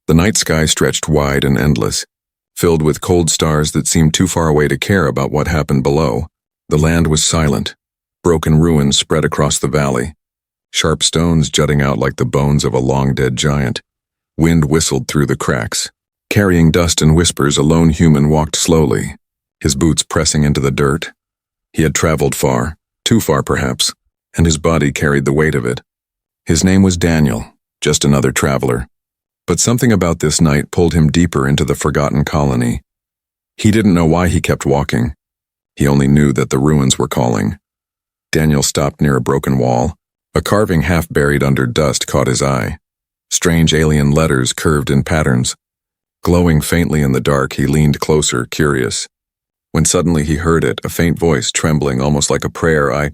The night sky stretched wide and endless, filled with cold stars that seemed too far away to care about what happened below. The land was silent. Broken ruins spread across the valley, sharp stones jutting out like the bones of a long-dead giant. Wind whistled through the cracks. Carrying dust and whispers, a lone human walked slowly, his boots pressing into the dirt. He had traveled far, too far perhaps, and his body carried the weight of it. His name was Daniel, just another traveler. But something about this night pulled him deeper into the forgotten colony. He didn't know why he kept walking. He only knew that the ruins were calling. Daniel stopped near a broken wall. A carving half buried under dust caught his eye. Strange alien letters curved in patterns. Glowing faintly in the dark, he leaned closer, curious. When suddenly he heard it, a faint voice trembling almost like a prayer. "I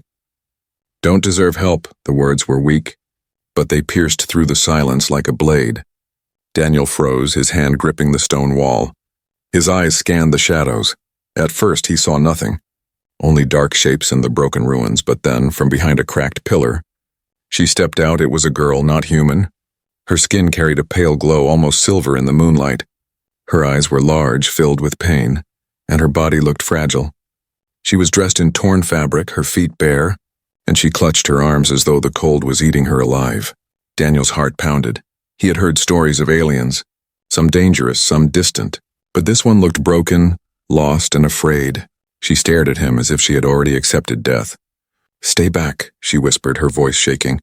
don't deserve help," the words were weak, but they pierced through the silence like a blade. Daniel froze, his hand gripping the stone wall. His eyes scanned the shadows. At first he saw nothing, only dark shapes in the broken ruins, but then, from behind a cracked pillar, she stepped out. It was a girl, not human. Her skin carried a pale glow, almost silver in the moonlight. Her eyes were large, filled with pain, and her body looked fragile. She was dressed in torn fabric, her feet bare, and she clutched her arms as though the cold was eating her alive. Daniel's heart pounded. He had heard stories of aliens, some dangerous, some distant, but this one looked broken, lost, and afraid. She stared at him as if she had already accepted death. "Stay back," she whispered, her voice shaking.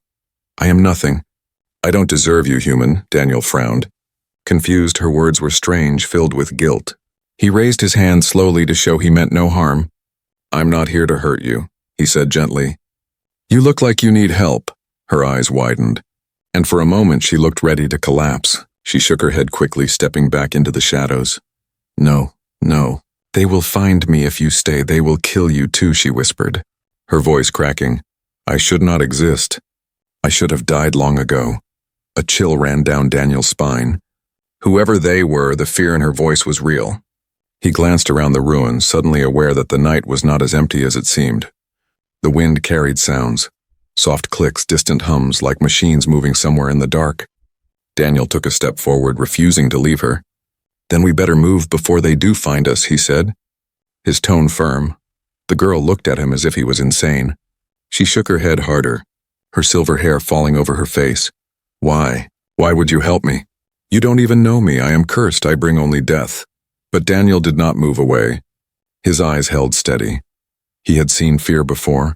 "I am nothing." "I don't deserve you, human," Daniel frowned. Confused, her words were strange, filled with guilt. He raised his hand slowly to show he meant no harm. "I'm not here to hurt you," he said gently. "You look like you need help." Her eyes widened, and for a moment she looked ready to collapse. She shook her head quickly, stepping back into the shadows. No. "They will find me if you stay. They will kill you too," she whispered, her voice cracking. "I should not exist. I should have died long ago." A chill ran down Daniel's spine. Whoever they were, the fear in her voice was real. He glanced around the ruins, suddenly aware that the night was not as empty as it seemed. The wind carried sounds, soft clicks, distant hums, like machines moving somewhere in the dark. Daniel took a step forward, refusing to leave her. "Then we better move before they do find us," he said, his tone firm. The girl looked at him as if he was insane. She shook her head harder, her silver hair falling over her face. "Why? Why would you help me? You don't even know me. I am cursed. I bring only death." But Daniel did not move away. His eyes held steady. He had seen fear before,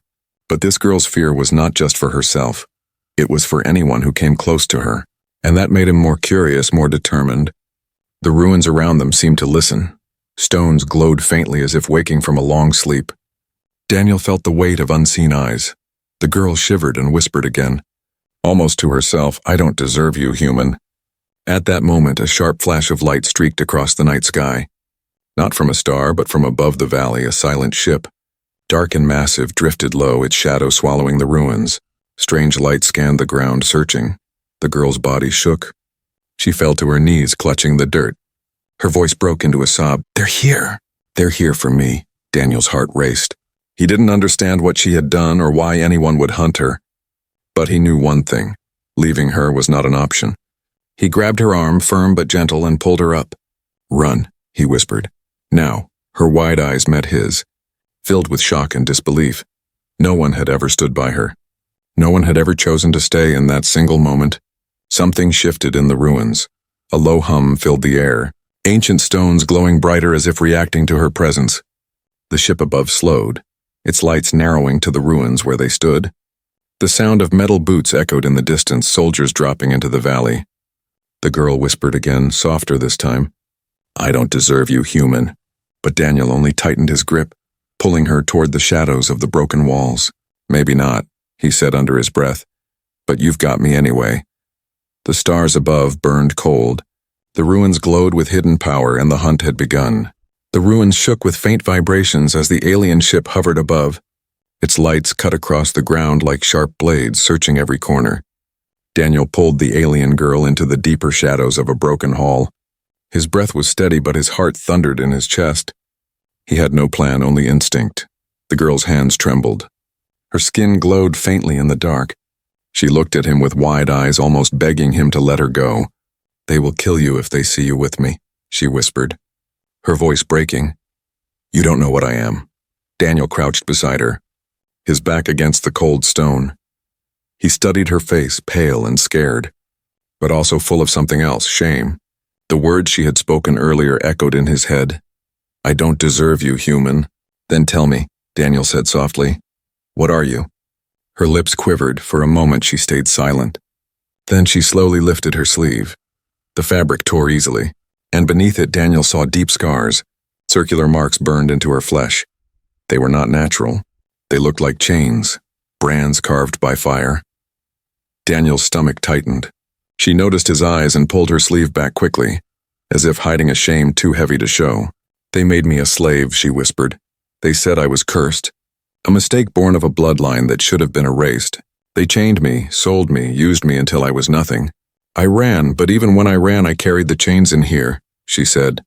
but this girl's fear was not just for herself. It was for anyone who came close to her, and that made him more curious, more determined. The ruins around them seemed to listen. Stones glowed faintly as if waking from a long sleep. Daniel felt the weight of unseen eyes. The girl shivered and whispered again, almost to herself, "I don't deserve you, human." At that moment, a sharp flash of light streaked across the night sky. Not from a star, but from above the valley, a silent ship, dark and massive, drifted low, its shadow swallowing the ruins. Strange light scanned the ground, searching. The girl's body shook. She fell to her knees, clutching the dirt. Her voice broke into a sob. "They're here. They're here for me." Daniel's heart raced. He didn't understand what she had done or why anyone would hunt her. But he knew one thing. Leaving her was not an option. He grabbed her arm, firm but gentle, and pulled her up. "Run," he whispered. Now, her wide eyes met his, filled with shock and disbelief. No one had ever stood by her. No one had ever chosen to stay in that single moment. Something shifted in the ruins. A low hum filled the air, ancient stones glowing brighter as if reacting to her presence. The ship above slowed, its lights narrowing to the ruins where they stood. The sound of metal boots echoed in the distance, soldiers dropping into the valley. The girl whispered again, softer this time, "I don't deserve you, human." But Daniel only tightened his grip, pulling her toward the shadows of the broken walls. "Maybe not," he said under his breath, "but you've got me anyway." The stars above burned cold. The ruins glowed with hidden power, and the hunt had begun. The ruins shook with faint vibrations as the alien ship hovered above. Its lights cut across the ground like sharp blades, searching every corner. Daniel pulled the alien girl into the deeper shadows of a broken hall. His breath was steady, but his heart thundered in his chest. He had no plan, only instinct. The girl's hands trembled. Her skin glowed faintly in the dark. She looked at him with wide eyes, almost begging him to let her go. They will kill you if they see you with me, she whispered, her voice breaking. You don't know what I am. Daniel crouched beside her, his back against the cold stone. He studied her face, pale and scared, but also full of something else, shame. The words she had spoken earlier echoed in his head. I don't deserve you, human. Then tell me, Daniel said softly. What are you? Her lips quivered. For a moment she stayed silent. Then she slowly lifted her sleeve. The fabric tore easily, and beneath it Daniel saw deep scars. Circular marks burned into her flesh. They were not natural. They looked like chains, brands carved by fire. Daniel's stomach tightened. She noticed his eyes and pulled her sleeve back quickly, as if hiding a shame too heavy to show. They made me a slave, she whispered. They said I was cursed, a mistake born of a bloodline that should have been erased. They chained me, sold me, used me until I was nothing. I ran, but even when I ran I carried the chains in here, she said,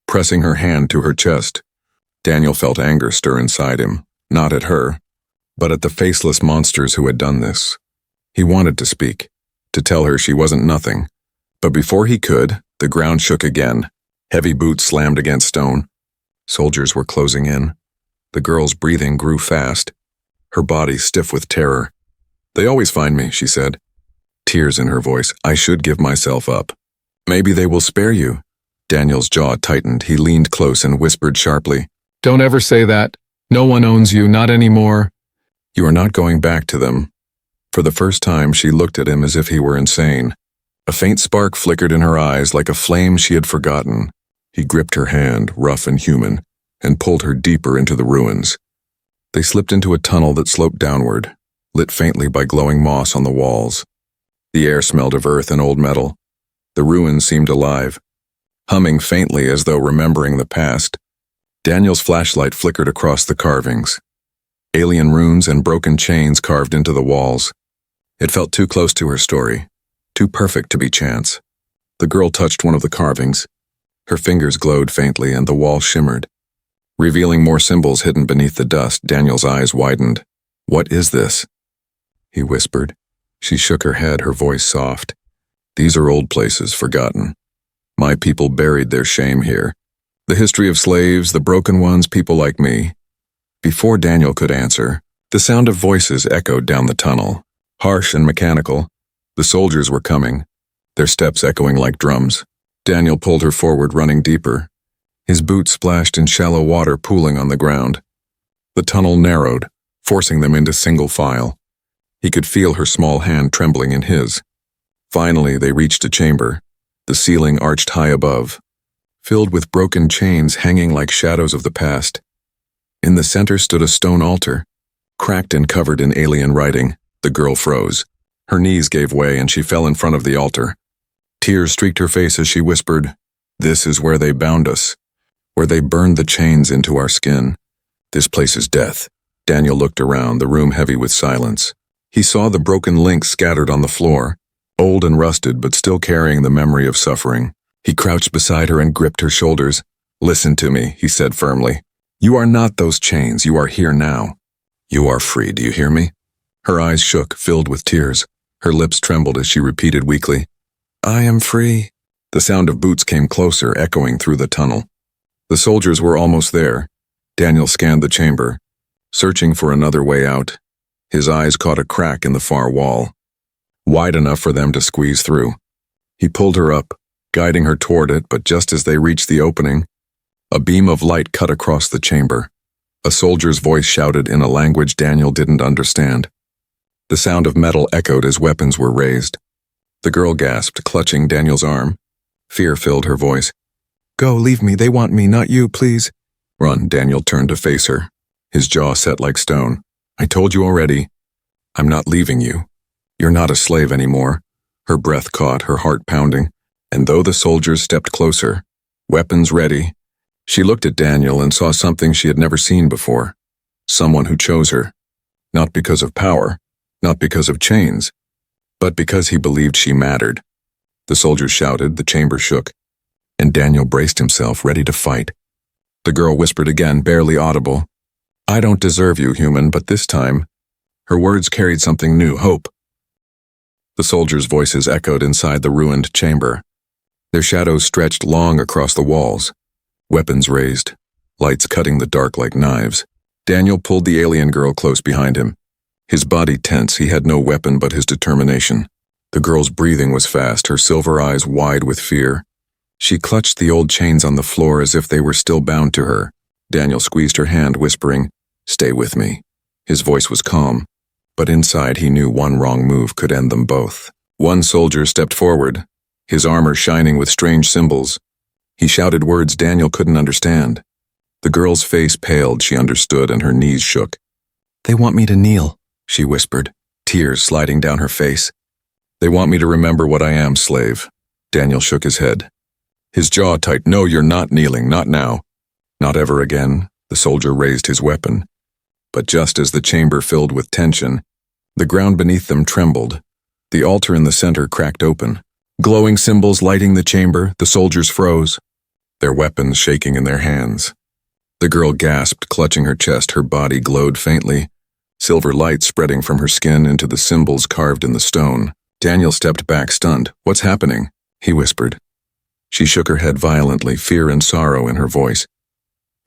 pressing her hand to her chest. Daniel felt anger stir inside him, not at her, but at the faceless monsters who had done this. He wanted to speak, to tell her she wasn't nothing, but before he could, the ground shook again. Heavy boots slammed against stone. Soldiers were closing in. The girl's breathing grew fast, her body stiff with terror. They always find me, she said, tears in her voice. I should give myself up. Maybe they will spare you. Daniel's jaw tightened. He leaned close and whispered sharply, Don't ever say that. No one owns you, not anymore. You are not going back to them. For the first time, she looked at him as if he were insane. A faint spark flickered in her eyes like a flame she had forgotten. He gripped her hand, rough and human, and pulled her deeper into the ruins. They slipped into a tunnel that sloped downward, lit faintly by glowing moss on the walls. The air smelled of earth and old metal. The ruins seemed alive, humming faintly as though remembering the past. Daniel's flashlight flickered across the carvings. Alien runes and broken chains carved into the walls. It felt too close to her story, too perfect to be chance. The girl touched one of the carvings. Her fingers glowed faintly and the wall shimmered, revealing more symbols hidden beneath the dust. Daniel's eyes widened. What is this? He whispered. She shook her head, her voice soft. These are old places, forgotten. My people buried their shame here. The history of slaves, the broken ones, people like me. Before Daniel could answer, the sound of voices echoed down the tunnel. Harsh and mechanical, the soldiers were coming, their steps echoing like drums. Daniel pulled her forward, running deeper. His boots splashed in shallow water pooling on the ground. The tunnel narrowed, forcing them into single file. He could feel her small hand trembling in his. Finally, they reached a chamber, the ceiling arched high above, filled with broken chains hanging like shadows of the past. In the center stood a stone altar, cracked and covered in alien writing. The girl froze. Her knees gave way and she fell in front of the altar. Tears streaked her face as she whispered, This is where they bound us, where they burned the chains into our skin. This place is death. Daniel looked around, the room heavy with silence. He saw the broken links scattered on the floor, old and rusted but still carrying the memory of suffering. He crouched beside her and gripped her shoulders. Listen to me, he said firmly. You are not those chains. You are here now. You are free, do you hear me? Her eyes shook, filled with tears. Her lips trembled as she repeated weakly, I am free. The sound of boots came closer, echoing through the tunnel. The soldiers were almost there. Daniel scanned the chamber, searching for another way out. His eyes caught a crack in the far wall, wide enough for them to squeeze through. He pulled her up, guiding her toward it, but just as they reached the opening, a beam of light cut across the chamber. A soldier's voice shouted in a language Daniel didn't understand. The sound of metal echoed as weapons were raised. The girl gasped, clutching Daniel's arm. Fear filled her voice. Go, leave me, they want me, not you, please. Run, Daniel turned to face her, his jaw set like stone. I told you already. I'm not leaving you. You're not a slave anymore. Her breath caught, her heart pounding, and though the soldiers stepped closer, weapons ready, she looked at Daniel and saw something she had never seen before. Someone who chose her, not because of power, not because of chains, but because he believed she mattered. The soldiers shouted, the chamber shook, and Daniel braced himself, ready to fight. The girl whispered again, barely audible, I don't deserve you, human, but this time, her words carried something new, hope. The soldiers' voices echoed inside the ruined chamber. Their shadows stretched long across the walls, weapons raised, lights cutting the dark like knives. Daniel pulled the alien girl close behind him. His body tense, he had no weapon but his determination. The girl's breathing was fast, her silver eyes wide with fear. She clutched the old chains on the floor as if they were still bound to her. Daniel squeezed her hand, whispering, "Stay with me." His voice was calm, but inside he knew one wrong move could end them both. One soldier stepped forward, his armor shining with strange symbols. He shouted words Daniel couldn't understand. The girl's face paled, she understood, and her knees shook. "They want me to kneel," she whispered, tears sliding down her face. "They want me to remember what I am, slave." Daniel shook his head, his jaw tight. "No, you're not kneeling, not now. Not ever again." The soldier raised his weapon. But just as the chamber filled with tension, the ground beneath them trembled. The altar in the center cracked open. Glowing symbols lighting the chamber, the soldiers froze, their weapons shaking in their hands. The girl gasped, clutching her chest, her body glowed faintly, silver light spreading from her skin into the symbols carved in the stone. Daniel stepped back, stunned. "What's happening?" he whispered. She shook her head violently, fear and sorrow in her voice.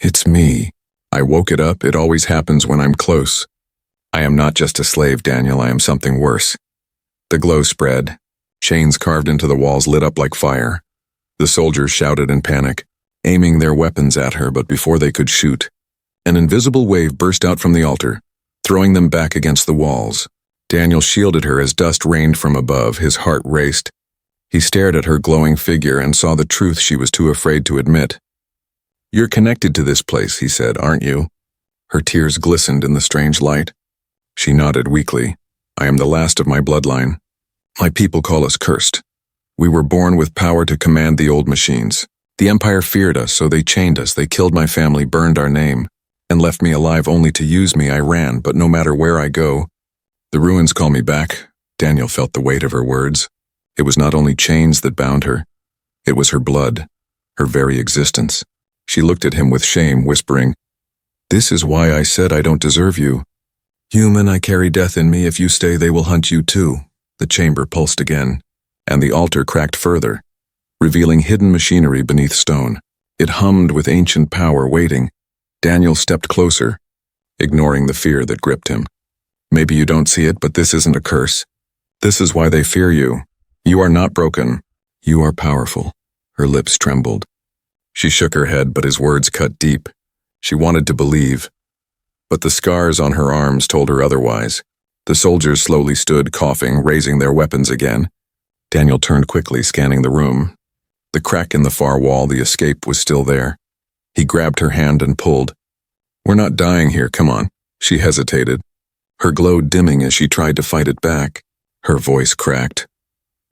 "It's me. I woke it up. It always happens when I'm close. I am not just a slave, Daniel. I am something worse." The glow spread. Chains carved into the walls lit up like fire. The soldiers shouted in panic, aiming their weapons at her, but before they could shoot, an invisible wave burst out from the altar, throwing them back against the walls. Daniel shielded her as dust rained from above, his heart raced. He stared at her glowing figure and saw the truth she was too afraid to admit. "You're connected to this place," he said, "aren't you?" Her tears glistened in the strange light. She nodded weakly. "I am the last of my bloodline. My people call us cursed. We were born with power to command the old machines. The Empire feared us, so they chained us. They killed my family, burned our name, and left me alive only to use me. I ran, but no matter where I go, the ruins call me back." Daniel felt the weight of her words. It was not only chains that bound her. It was her blood, her very existence. She looked at him with shame, whispering, "This is why I said I don't deserve you. Human, I carry death in me. If you stay, they will hunt you too." The chamber pulsed again, and the altar cracked further, revealing hidden machinery beneath stone. It hummed with ancient power waiting. Daniel stepped closer, ignoring the fear that gripped him. "Maybe you don't see it, but this isn't a curse. This is why they fear you. You are not broken. You are powerful." Her lips trembled. She shook her head, but his words cut deep. She wanted to believe, but the scars on her arms told her otherwise. The soldiers slowly stood, coughing, raising their weapons again. Daniel turned quickly, scanning the room. The crack in the far wall, the escape, was still there. He grabbed her hand and pulled. "We're not dying here, come on." She hesitated, her glow dimming as she tried to fight it back. Her voice cracked.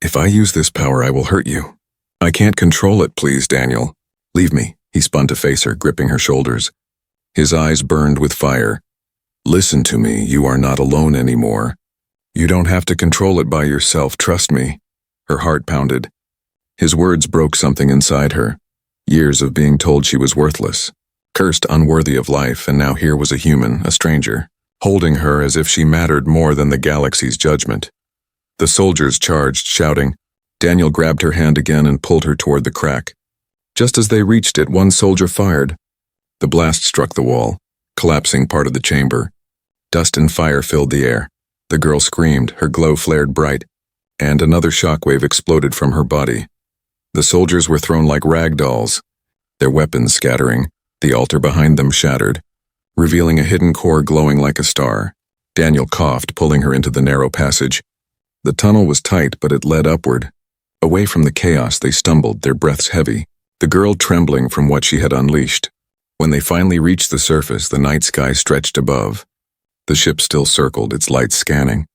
"If I use this power, I will hurt you. I can't control it, please, Daniel. Leave me." He spun to face her, gripping her shoulders. His eyes burned with fire. "Listen to me, you are not alone anymore. You don't have to control it by yourself, trust me." Her heart pounded. His words broke something inside her. Years of being told she was worthless, cursed, unworthy of life, and now here was a human, a stranger, holding her as if she mattered more than the galaxy's judgment. The soldiers charged, shouting. Daniel grabbed her hand again and pulled her toward the crack. Just as they reached it, one soldier fired. The blast struck the wall, collapsing part of the chamber. Dust and fire filled the air. The girl screamed, her glow flared bright, and another shockwave exploded from her body. The soldiers were thrown like rag dolls, their weapons scattering, the altar behind them shattered, revealing a hidden core glowing like a star. Daniel coughed, pulling her into the narrow passage. The tunnel was tight, but it led upward. Away from the chaos, they stumbled, their breaths heavy, the girl trembling from what she had unleashed. When they finally reached the surface, the night sky stretched above. The ship still circled, its lights scanning.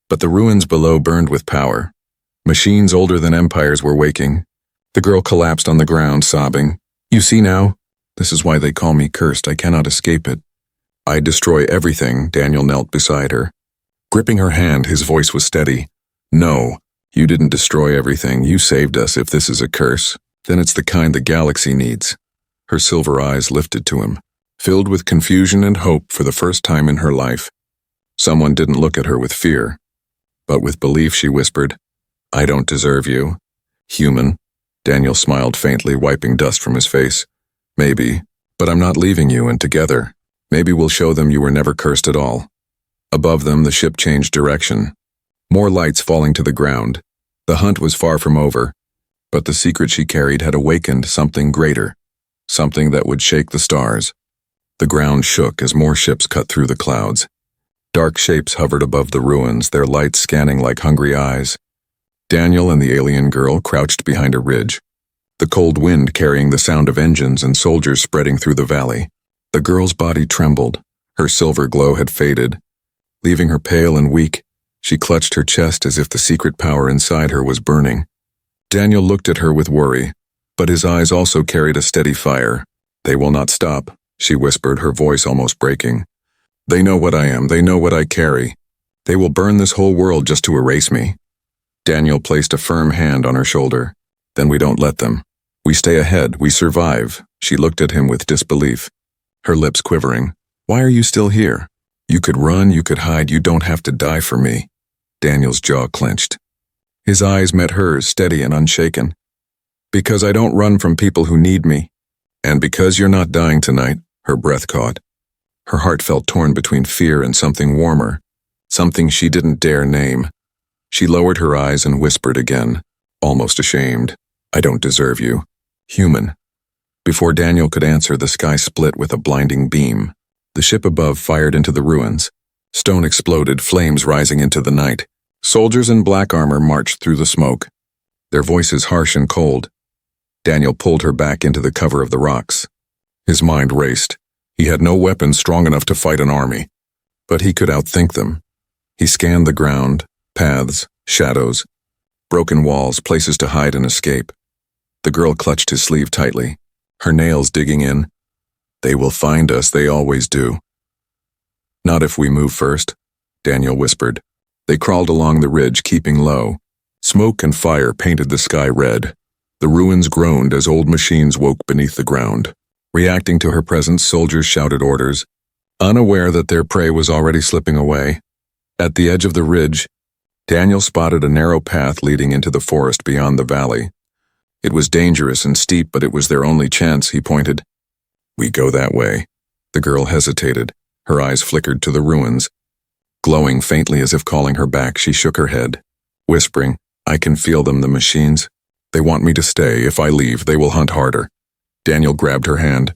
But the ruins below burned with power. Machines older than empires were waking. The girl collapsed on the ground, sobbing. "You see now? This is why they call me cursed. I cannot escape it. I destroy everything." Daniel knelt beside her, gripping her hand. His voice was steady. "No, you didn't destroy everything. You saved us. If this is a curse, then it's the kind the galaxy needs." Her silver eyes lifted to him, filled with confusion and hope for the first time in her life. Someone didn't look at her with fear, but with belief. She whispered, "I don't deserve you. Human." Daniel smiled faintly, wiping dust from his face. Maybe, but I'm not leaving you, and together, maybe we'll show them you were never cursed at all. Above them, the ship changed direction. More lights falling to the ground. The hunt was far from over, but the secret she carried had awakened something greater, something that would shake the stars. The ground shook as more ships cut through the clouds. Dark shapes hovered above the ruins, their lights scanning like hungry eyes. Daniel and the alien girl crouched behind a ridge, the cold wind carrying the sound of engines and soldiers spreading through the valley. The girl's body trembled. Her silver glow had faded. Leaving her pale and weak, she clutched her chest as if the secret power inside her was burning. Daniel looked at her with worry, but his eyes also carried a steady fire. "They will not stop," she whispered, her voice almost breaking. "They know what I am, they know what I carry. They will burn this whole world just to erase me." Daniel placed a firm hand on her shoulder. "Then we don't let them. We stay ahead, we survive." She looked at him with disbelief, her lips quivering. "Why are you still here? You could run, you could hide, you don't have to die for me." Daniel's jaw clenched. His eyes met hers, steady and unshaken. "Because I don't run from people who need me. And because you're not dying tonight," her breath caught. Her heart felt torn between fear and something warmer, something she didn't dare name. She lowered her eyes and whispered again, almost ashamed, "I don't deserve you. Human." Before Daniel could answer, the sky split with a blinding beam. The ship above fired into the ruins. Stone exploded, flames rising into the night. Soldiers in black armor marched through the smoke, their voices harsh and cold. Daniel pulled her back into the cover of the rocks. His mind raced. He had no weapons strong enough to fight an army, but he could outthink them. He scanned the ground, paths, shadows, broken walls, places to hide and escape. The girl clutched his sleeve tightly, her nails digging in. "They will find us, they always do." "Not if we move first," Daniel whispered. They crawled along the ridge, keeping low. Smoke and fire painted the sky red. The ruins groaned as old machines woke beneath the ground. Reacting to her presence, soldiers shouted orders, unaware that their prey was already slipping away. At the edge of the ridge, Daniel spotted a narrow path leading into the forest beyond the valley. It was dangerous and steep, but it was their only chance, he pointed. "We go that way." The girl hesitated. Her eyes flickered to the ruins. Glowing faintly as if calling her back, she shook her head, whispering, "I can feel them, the machines. They want me to stay. If I leave, they will hunt harder." Daniel grabbed her hand,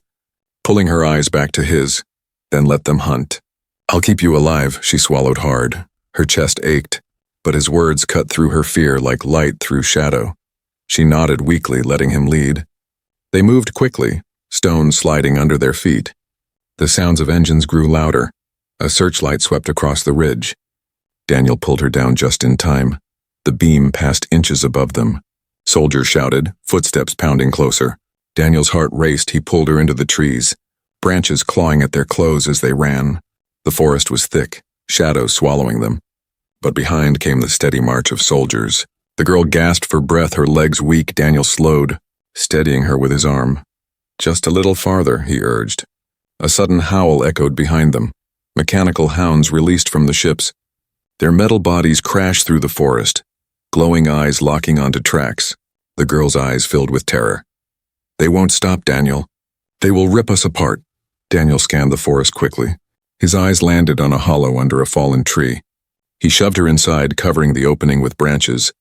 pulling her eyes back to his. "Then let them hunt. I'll keep you alive," she swallowed hard. Her chest ached, but his words cut through her fear like light through shadow. She nodded weakly, letting him lead. They moved quickly, stones sliding under their feet. The sounds of engines grew louder. A searchlight swept across the ridge. Daniel pulled her down just in time. The beam passed inches above them. Soldiers shouted, footsteps pounding closer. Daniel's heart raced. He pulled her into the trees, branches clawing at their clothes as they ran. The forest was thick, shadows swallowing them. But behind came the steady march of soldiers. The girl gasped for breath, her legs weak. Daniel slowed, steadying her with his arm. "Just a little farther," he urged. A sudden howl echoed behind them. Mechanical hounds released from the ships. Their metal bodies crashed through the forest, glowing eyes locking onto tracks. The girl's eyes filled with terror. "They won't stop, Daniel. They will rip us apart." Daniel scanned the forest quickly. His eyes landed on a hollow under a fallen tree. He shoved her inside, covering the opening with branches.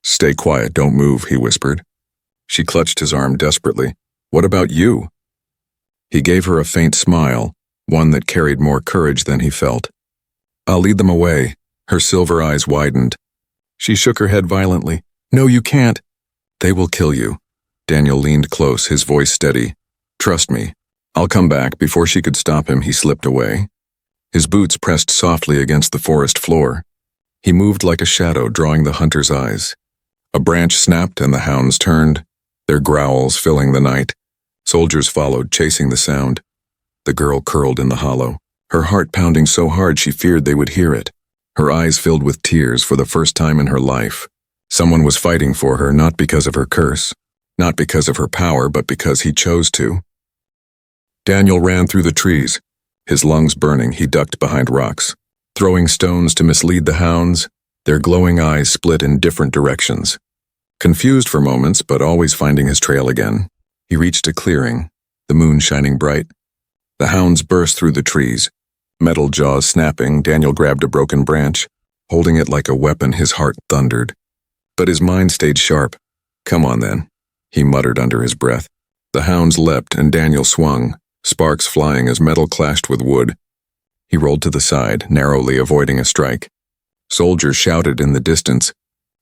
"Stay quiet, don't move," he whispered. She clutched his arm desperately. "What about you?" He gave her a faint smile, one that carried more courage than he felt. "I'll lead them away." Her silver eyes widened. She shook her head violently. "No, you can't." "They will kill you." Daniel leaned close, his voice steady. "Trust me. I'll come back." Before she could stop him, he slipped away. His boots pressed softly against the forest floor. He moved like a shadow, drawing the hunter's eyes. A branch snapped and the hounds turned, their growls filling the night. Soldiers followed, chasing the sound. The girl curled in the hollow, her heart pounding so hard she feared they would hear it. Her eyes filled with tears for the first time in her life. Someone was fighting for her, not because of her curse, not because of her power, but because he chose to. Daniel ran through the trees. His lungs burning, he ducked behind rocks, throwing stones to mislead the hounds. Their glowing eyes split in different directions. Confused for moments, but always finding his trail again. He reached a clearing, the moon shining bright. The hounds burst through the trees. Metal jaws snapping, Daniel grabbed a broken branch. Holding it like a weapon, his heart thundered. But his mind stayed sharp. "Come on then," he muttered under his breath. The hounds leapt and Daniel swung, sparks flying as metal clashed with wood. He rolled to the side, narrowly avoiding a strike. Soldiers shouted in the distance.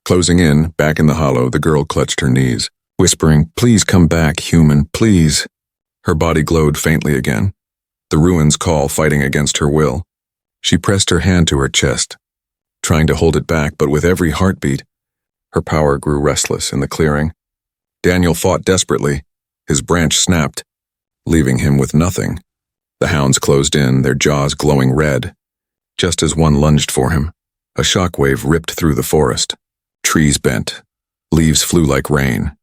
Closing in, back in the hollow, the girl clutched her knees, whispering, "Please come back, human, please." Her body glowed faintly again. The ruins' call fighting against her will. She pressed her hand to her chest, trying to hold it back, but with every heartbeat, her power grew restless in the clearing. Daniel fought desperately. His branch snapped, leaving him with nothing. The hounds closed in, their jaws glowing red. Just as one lunged for him, a shockwave ripped through the forest. Trees bent. Leaves flew like rain.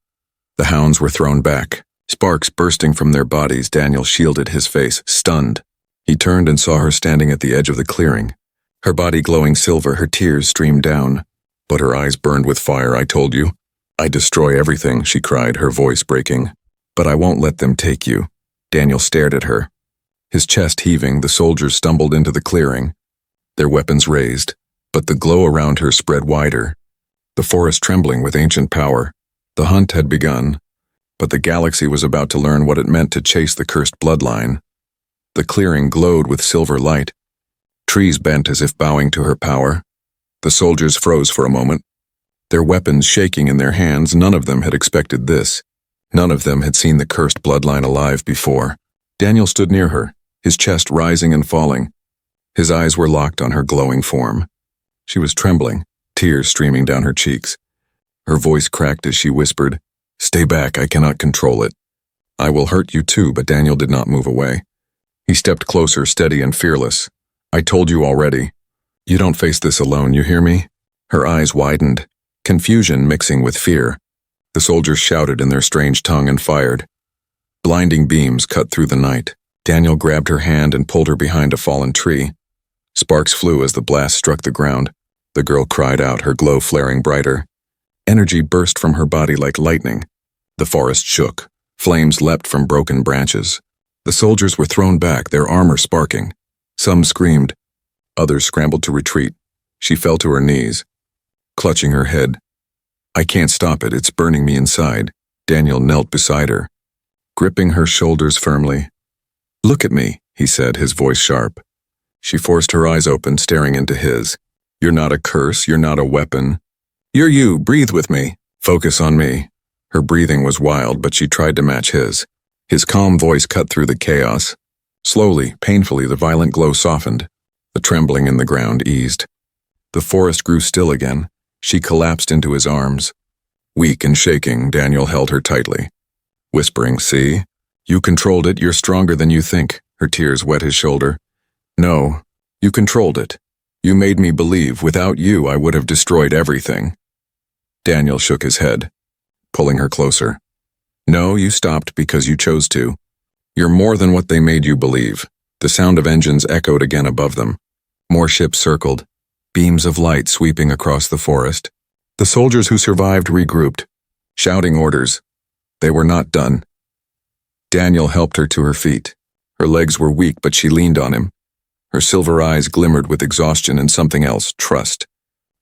The hounds were thrown back. Sparks bursting from their bodies, Daniel shielded his face, stunned. He turned and saw her standing at the edge of the clearing. Her body glowing silver, her tears streamed down. But her eyes burned with fire. "I told you. I destroy everything," she cried, her voice breaking. "But I won't let them take you." Daniel stared at her. His chest heaving, the soldiers stumbled into the clearing, their weapons raised, but the glow around her spread wider. The forest trembling with ancient power. The hunt had begun, but the galaxy was about to learn what it meant to chase the cursed bloodline. The clearing glowed with silver light. Trees bent as if bowing to her power. The soldiers froze for a moment, their weapons shaking in their hands. None of them had expected this. None of them had seen the cursed bloodline alive before. Daniel stood near her, his chest rising and falling. His eyes were locked on her glowing form. She was trembling, tears streaming down her cheeks. Her voice cracked as she whispered, "Stay back, I cannot control it." "I will hurt you too," but Daniel did not move away. He stepped closer, steady and fearless. "I told you already. You don't face this alone, you hear me?" Her eyes widened, confusion mixing with fear. The soldiers shouted in their strange tongue and fired. Blinding beams cut through the night. Daniel grabbed her hand and pulled her behind a fallen tree. Sparks flew as the blast struck the ground. The girl cried out, her glow flaring brighter. Energy burst from her body like lightning. The forest shook. Flames leapt from broken branches. The soldiers were thrown back, their armor sparking. Some screamed. Others scrambled to retreat. She fell to her knees, clutching her head. "I can't stop it, it's burning me inside." Daniel knelt beside her, gripping her shoulders firmly. "Look at me," he said, his voice sharp. She forced her eyes open, staring into his. "You're not a curse, you're not a weapon. You're you, breathe with me. Focus on me." Her breathing was wild, but she tried to match his. His calm voice cut through the chaos. Slowly, painfully, the violent glow softened. The trembling in the ground eased. The forest grew still again. She collapsed into his arms. Weak and shaking, Daniel held her tightly, whispering, "See? You controlled it, you're stronger than you think." Her tears wet his shoulder. "No, you controlled it. You made me believe. Without you, I would have destroyed everything." Daniel shook his head, pulling her closer. "No, you stopped because you chose to. You're more than what they made you believe." The sound of engines echoed again above them. More ships circled, beams of light sweeping across the forest. The soldiers who survived regrouped, shouting orders. They were not done. Daniel helped her to her feet. Her legs were weak, but she leaned on him. Her silver eyes glimmered with exhaustion and something else, trust.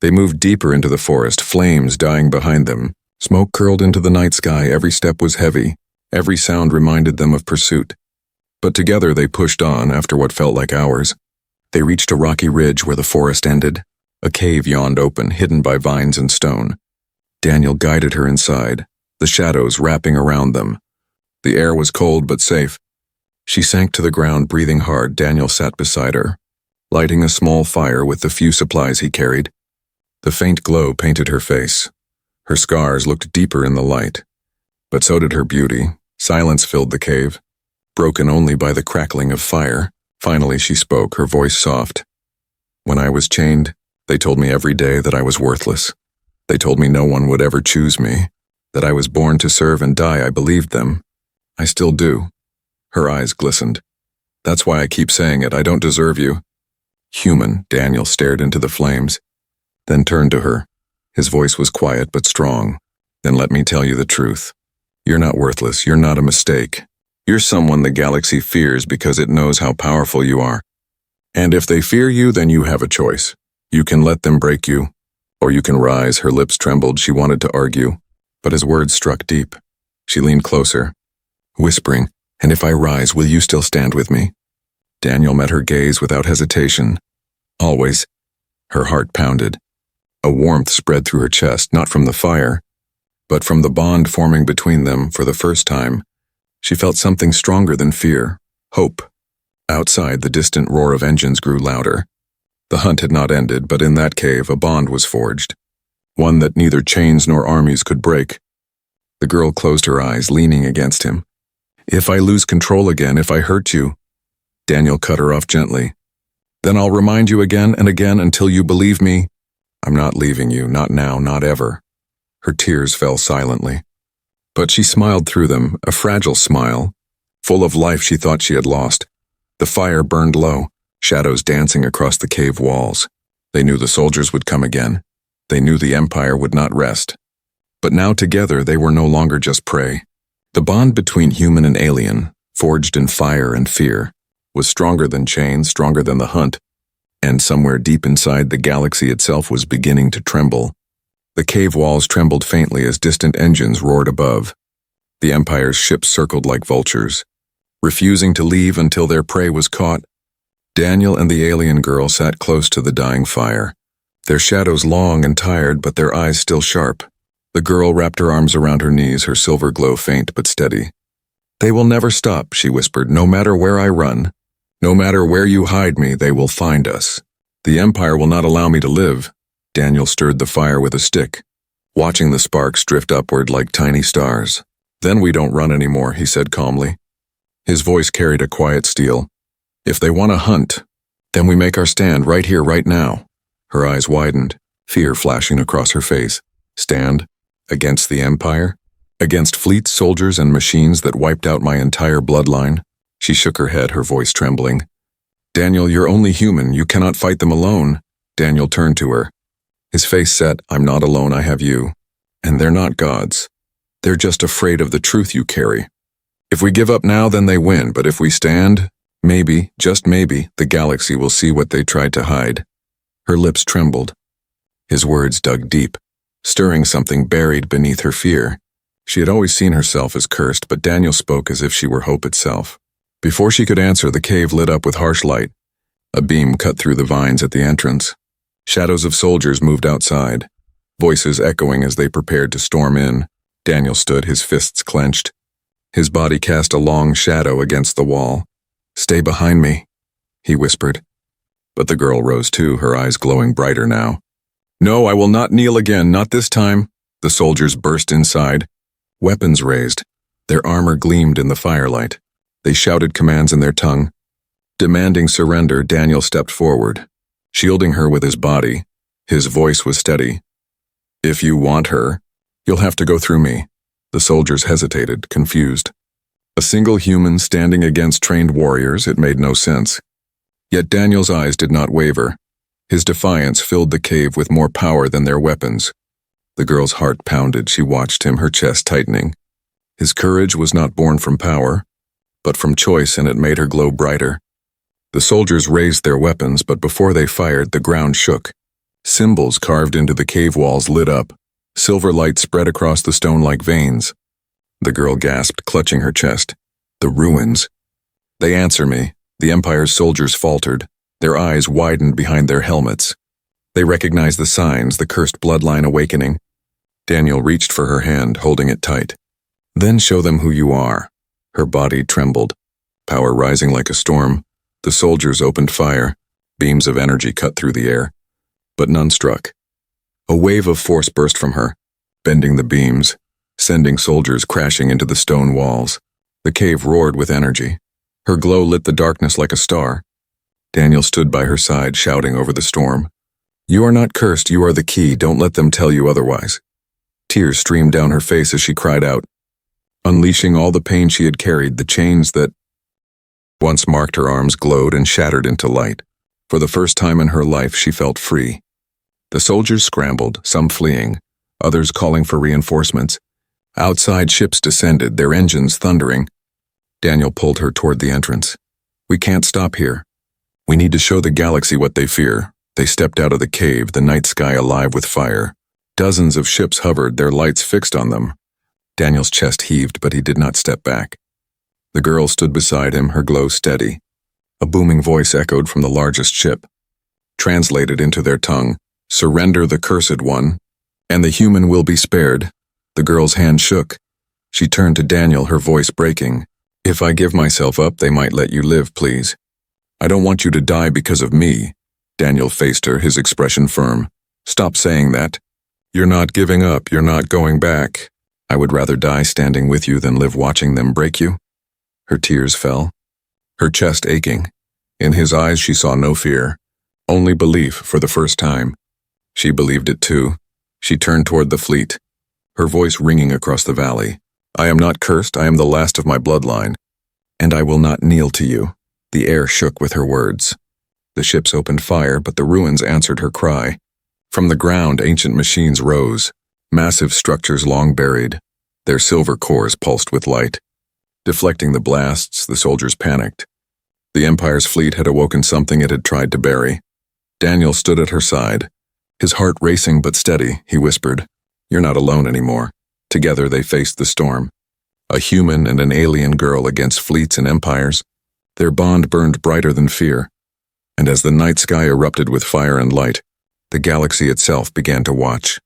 They moved deeper into the forest, flames dying behind them. Smoke curled into the night sky, every step was heavy. Every sound reminded them of pursuit. But together they pushed on after what felt like hours. They reached a rocky ridge where the forest ended. A cave yawned open, hidden by vines and stone. Daniel guided her inside, the shadows wrapping around them. The air was cold but safe. She sank to the ground, breathing hard. Daniel sat beside her, lighting a small fire with the few supplies he carried. The faint glow painted her face. Her scars looked deeper in the light. But so did her beauty. Silence filled the cave, broken only by the crackling of fire. Finally she spoke, her voice soft. "When I was chained, they told me every day that I was worthless. They told me no one would ever choose me, that I was born to serve and die. I believed them. I still do." Her eyes glistened. "That's why I keep saying it. I don't deserve you." "Human," Daniel stared into the flames, then turned to her. His voice was quiet but strong. Then let me tell you the truth. You're not worthless. You're not a mistake. You're someone the galaxy fears because it knows how powerful you are. And if they fear you, then you have a choice. You can let them break you, or you can rise. Her lips trembled. She wanted to argue, but his words struck deep. She leaned closer, whispering, "And if I rise, will you still stand with me?" Daniel met her gaze without hesitation. "Always." Her heart pounded. A warmth spread through her chest, not from the fire, but from the bond forming between them. For the first time, she felt something stronger than fear, hope. Outside, the distant roar of engines grew louder. The hunt had not ended, but in that cave a bond was forged, one that neither chains nor armies could break. The girl closed her eyes, leaning against him. "If I lose control again, if I hurt you," Daniel cut her off gently, "then I'll remind you again and again until you believe me. I'm not leaving you, not now, not ever." Her tears fell silently. But she smiled through them, a fragile smile, full of life she thought she had lost. The fire burned low, shadows dancing across the cave walls. They knew the soldiers would come again. They knew the Empire would not rest. But now together they were no longer just prey. The bond between human and alien, forged in fire and fear, was stronger than chains, stronger than the hunt. And somewhere deep inside, the galaxy itself was beginning to tremble. The cave walls trembled faintly as distant engines roared above. The Empire's ships circled like vultures, refusing to leave until their prey was caught. Daniel and the alien girl sat close to the dying fire, their shadows long and tired, but their eyes still sharp. The girl wrapped her arms around her knees, her silver glow faint but steady. "They will never stop," she whispered. "No matter where I run, no matter where you hide me, they will find us. The Empire will not allow me to live." Daniel stirred the fire with a stick, watching the sparks drift upward like tiny stars. "Then we don't run anymore," he said calmly. His voice carried a quiet steel. "If they want to hunt, then we make our stand right here, right now." Her eyes widened, fear flashing across her face. "Stand? Against the Empire? Against fleets, soldiers, and machines that wiped out my entire bloodline?" She shook her head, her voice trembling. "Daniel, you're only human. You cannot fight them alone." Daniel turned to her. His face set. "I'm not alone, I have you. And they're not gods. They're just afraid of the truth you carry. If we give up now, then they win, but if we stand, maybe, just maybe, the galaxy will see what they tried to hide." Her lips trembled. His words dug deep, stirring something buried beneath her fear. She had always seen herself as cursed, but Daniel spoke as if she were hope itself. Before she could answer, the cave lit up with harsh light. A beam cut through the vines at the entrance. Shadows of soldiers moved outside, voices echoing as they prepared to storm in. Daniel stood, his fists clenched. His body cast a long shadow against the wall. "Stay behind me," he whispered. But the girl rose too, her eyes glowing brighter now. "No, I will not kneel again, not this time." The soldiers burst inside, weapons raised. Their armor gleamed in the firelight. They shouted commands in their tongue. Demanding surrender, Daniel stepped forward, shielding her with his body. His voice was steady. "If you want her, you'll have to go through me." The soldiers hesitated, confused. A single human standing against trained warriors, it made no sense. Yet Daniel's eyes did not waver. His defiance filled the cave with more power than their weapons. The girl's heart pounded. She watched him, her chest tightening. His courage was not born from power, but from choice, and it made her glow brighter. The soldiers raised their weapons, but before they fired, the ground shook. Symbols carved into the cave walls lit up. Silver light spread across the stone like veins. The girl gasped, clutching her chest. "The ruins." "They answer me." The Empire's soldiers faltered, their eyes widened behind their helmets. They recognized the signs, the cursed bloodline awakening. Daniel reached for her hand, holding it tight. "Then show them who you are." Her body trembled, power rising like a storm. The soldiers opened fire. Beams of energy cut through the air, but none struck. A wave of force burst from her, bending the beams, sending soldiers crashing into the stone walls. The cave roared with energy. Her glow lit the darkness like a star. Daniel stood by her side, shouting over the storm. "You are not cursed, you are the key. Don't let them tell you otherwise." Tears streamed down her face as she cried out, unleashing all the pain she had carried. The chains that once marked her arms glowed and shattered into light. For the first time in her life, she felt free. The soldiers scrambled, some fleeing, others calling for reinforcements. Outside ships descended, their engines thundering. Daniel pulled her toward the entrance. We can't stop here. We need to show the galaxy what they fear. They stepped out of the cave, the night sky alive with fire. Dozens of ships hovered, their lights fixed on them. Daniel's chest heaved, but he did not step back. The girl stood beside him, her glow steady. A booming voice echoed from the largest ship. Translated into their tongue, "Surrender the cursed one, and the human will be spared." The girl's hand shook. She turned to Daniel, her voice breaking. "If I give myself up, they might let you live, please. I don't want you to die because of me." Daniel faced her, his expression firm. "Stop saying that. You're not giving up, you're not going back. I would rather die standing with you than live watching them break you." Her tears fell, her chest aching. In his eyes she saw no fear, only belief for the first time. She believed it too. She turned toward the fleet, her voice ringing across the valley. "I am not cursed, I am the last of my bloodline, and I will not kneel to you." The air shook with her words. The ships opened fire, but the ruins answered her cry. From the ground, ancient machines rose, massive structures long buried. Their silver cores pulsed with light. Deflecting the blasts, the soldiers panicked. The Empire's fleet had awoken something it had tried to bury. Daniel stood at her side. His heart racing but steady, he whispered, "You're not alone anymore." Together they faced the storm. A human and an alien girl against fleets and empires. Their bond burned brighter than fear. And as the night sky erupted with fire and light, the galaxy itself began to watch.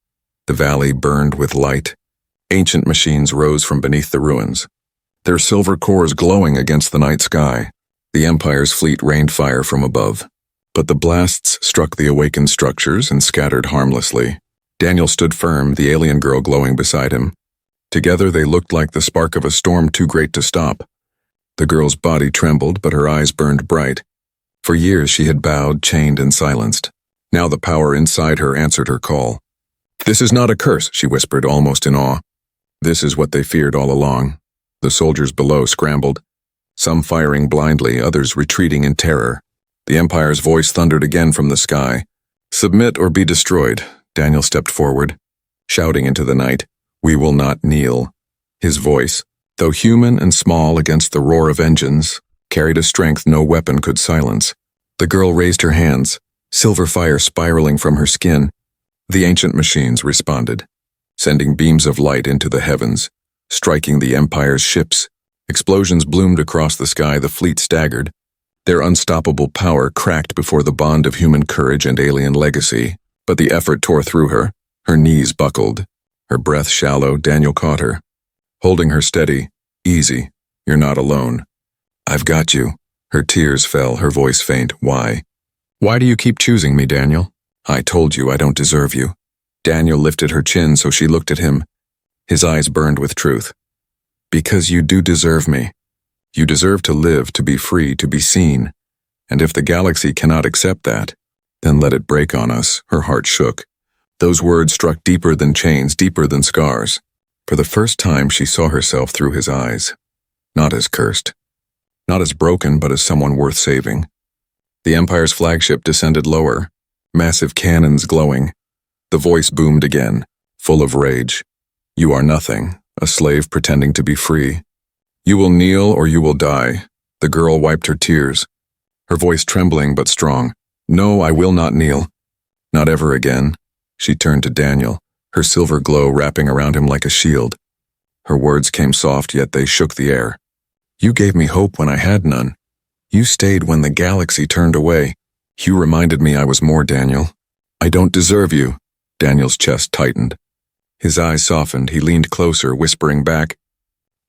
The valley burned with light. Ancient machines rose from beneath the ruins, their silver cores glowing against the night sky. The Empire's fleet rained fire from above. But the blasts struck the awakened structures and scattered harmlessly. Daniel stood firm, the alien girl glowing beside him. Together they looked like the spark of a storm too great to stop. The girl's body trembled, but her eyes burned bright. For years she had bowed, chained, and silenced. Now the power inside her answered her call. "This is not a curse," she whispered, almost in awe. "This is what they feared all along." The soldiers below scrambled, some firing blindly, others retreating in terror. The Empire's voice thundered again from the sky. "Submit or be destroyed." Daniel stepped forward, shouting into the night, "We will not kneel." His voice, though human and small against the roar of engines, carried a strength no weapon could silence. The girl raised her hands, silver fire spiraling from her skin. The ancient machines responded, sending beams of light into the heavens, striking the Empire's ships. Explosions bloomed across the sky, the fleet staggered. Their unstoppable power cracked before the bond of human courage and alien legacy. But the effort tore through her. Her knees buckled. Her breath shallow. Daniel caught her, holding her steady. "Easy. You're not alone. I've got you." Her tears fell, her voice faint. "Why? Why do you keep choosing me, Daniel? I told you I don't deserve you." Daniel lifted her chin so she looked at him. His eyes burned with truth. "Because you do deserve me. You deserve to live, to be free, to be seen. And if the galaxy cannot accept that, then let it break on us." Her heart shook. Those words struck deeper than chains, deeper than scars. For the first time she saw herself through his eyes. Not as cursed. Not as broken, but as someone worth saving. The Empire's flagship descended lower, massive cannons glowing. The voice boomed again, full of rage. "You are nothing, a slave pretending to be free. You will kneel or you will die." The girl wiped her tears, her voice trembling but strong. "No, I will not kneel. Not ever again." She turned to Daniel, her silver glow wrapping around him like a shield. Her words came soft, yet they shook the air. "You gave me hope when I had none. You stayed when the galaxy turned away. You reminded me I was more, Daniel. I don't deserve you." Daniel's chest tightened. His eyes softened, he leaned closer, whispering back,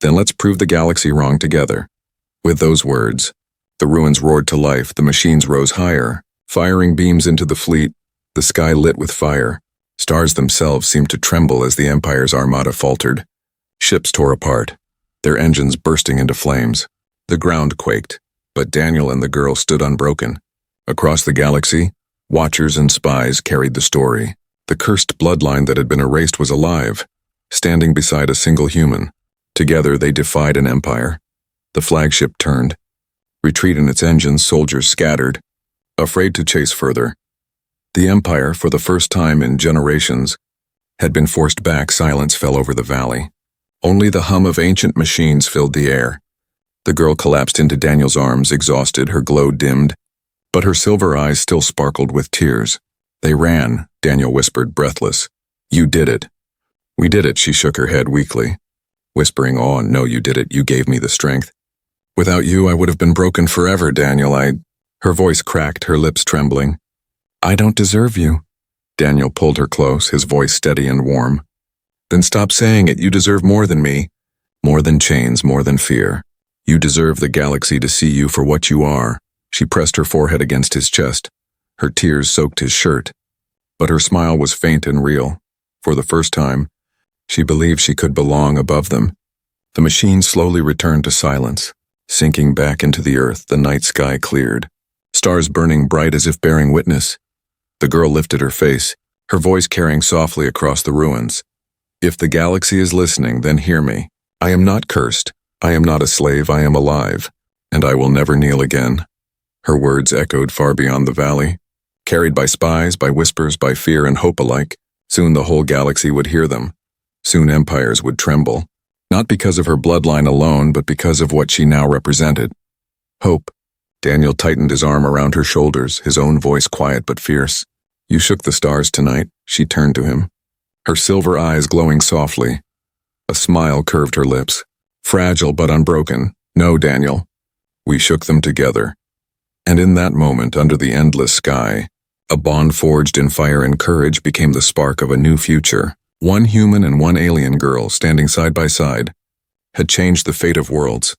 "Then let's prove the galaxy wrong together." With those words, the ruins roared to life, the machines rose higher, firing beams into the fleet, the sky lit with fire. Stars themselves seemed to tremble as the Empire's armada faltered. Ships tore apart, their engines bursting into flames. The ground quaked, but Daniel and the girl stood unbroken. Across the galaxy, watchers and spies carried the story. The cursed bloodline that had been erased was alive, standing beside a single human. Together they defied an empire. The flagship turned. Retreat in its engines, soldiers scattered, afraid to chase further. The Empire, for the first time in generations, had been forced back. Silence fell over the valley. Only the hum of ancient machines filled the air. The girl collapsed into Daniel's arms, exhausted, her glow dimmed, but her silver eyes still sparkled with tears. They ran, Daniel whispered, breathless. You did it. We did it, she shook her head weakly, whispering, "Oh, no, you did it. You gave me the strength. Without you, I would have been broken forever, Daniel. Her voice cracked, her lips trembling. I don't deserve you. Daniel pulled her close, his voice steady and warm. Then stop saying it. You deserve more than me. More than chains, more than fear. You deserve the galaxy to see you for what you are. She pressed her forehead against his chest. Her tears soaked his shirt. But her smile was faint and real. For the first time, she believed she could belong above them. The machine slowly returned to silence. Sinking back into the earth, the night sky cleared. Stars burning bright as if bearing witness. The girl lifted her face, her voice carrying softly across the ruins. If the galaxy is listening, then hear me. I am not cursed. I am not a slave. I am alive. And I will never kneel again. Her words echoed far beyond the valley. Carried by spies, by whispers, by fear and hope alike, soon the whole galaxy would hear them. Soon empires would tremble. Not because of her bloodline alone, but because of what she now represented. Hope. Daniel tightened his arm around her shoulders, his own voice quiet but fierce. You shook the stars tonight. She turned to him, her silver eyes glowing softly. A smile curved her lips. Fragile but unbroken. No, Daniel. We shook them together. And in that moment, under the endless sky, a bond forged in fire and courage became the spark of a new future. One human and one alien girl, standing side by side, had changed the fate of worlds.